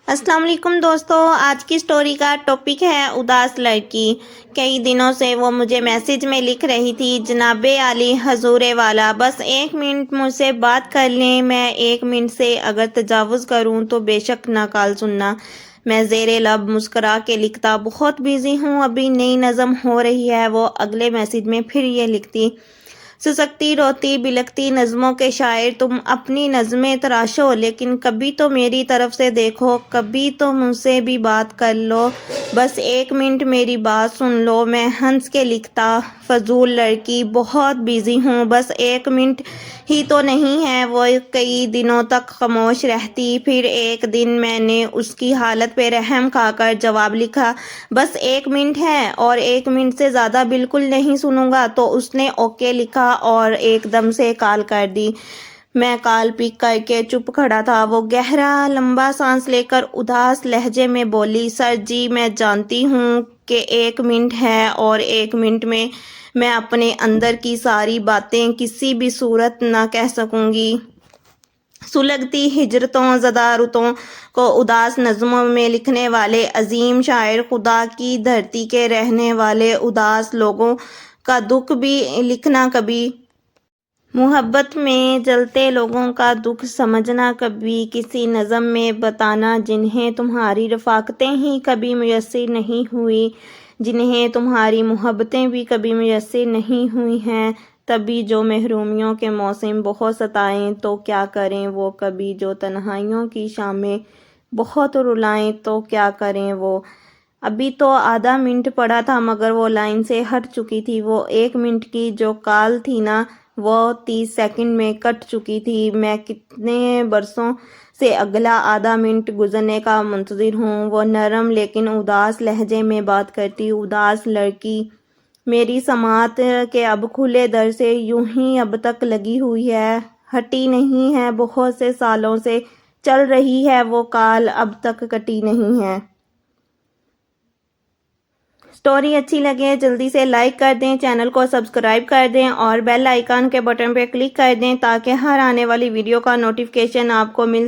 السلام علیکم دوستو، آج کی سٹوری کا ٹاپک ہے اداس لڑکی۔ کئی دنوں سے وہ مجھے میسج میں لکھ رہی تھی، جناب عالی حضور والا، بس 1 منٹ مجھ سے بات کر لیں۔ میں 1 منٹ سے اگر تجاوز کروں تو بے شک نہ کال سننا۔ میں زیر لب مسکرا کے لکھتا، بہت بیزی ہوں، ابھی نئی نظم ہو رہی ہے۔ وہ اگلے میسج میں پھر یہ لکھتی، سسکتی روتی بلکتی نظموں کے شاعر، تم اپنی نظمیں تراشو لیکن کبھی تو میری طرف سے دیکھو، کبھی تو مجھ سے بھی بات کر لو، بس 1 منٹ میری بات سن لو۔ میں ہنس کے لکھتا، فضول لڑکی، بہت بیزی ہوں، بس 1 منٹ ہی تو نہیں ہے۔ وہ کئی دنوں تک خاموش رہتی، پھر ایک دن میں نے اس کی حالت پہ رحم کھا کر جواب لکھا، بس 1 منٹ ہے اور 1 منٹ سے زیادہ بالکل نہیں سنوں گا۔ تو اس نے اوکے لکھا اور ایک دم سے کال کر دی۔ میں کال پک کر کے چپ کھڑا تھا۔ وہ گہرا لمبا سانس لے کر اداس لہجے میں بولی، سر جی میں جانتی ہوں کہ 1 منٹ ہے اور 1 منٹ میں اپنے اندر کی ساری باتیں کسی بھی صورت نہ کہہ سکوں گی۔ سلگتی ہجرتوں زدہ رتوں کو اداس نظموں میں لکھنے والے عظیم شاعر، خدا کی دھرتی کے رہنے والے اداس لوگوں کا دکھ بھی لکھنا، کبھی محبت میں جلتے لوگوں کا دکھ سمجھنا، کبھی کسی نظم میں بتانا، جنہیں تمہاری رفاقتیں ہی کبھی میسر نہیں ہوئی، جنہیں تمہاری محبتیں بھی کبھی میسر نہیں ہوئی ہیں۔ تبھی جو محرومیوں کے موسم بہت ستائیں تو کیا کریں وہ، کبھی جو تنہائیوں کی شامیں بہت رلائیں تو کیا کریں وہ۔ ابھی تو آدھا منٹ پڑا تھا مگر وہ لائن سے ہٹ چکی تھی۔ وہ 1 منٹ کی جو کال تھی نا، وہ 30 سیکنڈ میں کٹ چکی تھی۔ میں کتنے برسوں سے اگلا آدھا منٹ گزرنے کا منتظر ہوں۔ وہ نرم لیکن اداس لہجے میں بات کرتی، اداس لڑکی میری سماعت کے اب کھلے در سے یوں ہی اب تک لگی ہوئی ہے، ہٹی نہیں ہے، بہت سے سالوں سے چل رہی ہے وہ کال، اب تک کٹی نہیں ہے۔ سٹوری اچھی لگے جلدی سے لائک کر دیں، چینل کو سبسکرائب کر دیں اور بیل آئیکن کے بٹن پہ کلک کر دیں تاکہ ہر آنے والی ویڈیو کا نوٹیفیکیشن آپ کو مل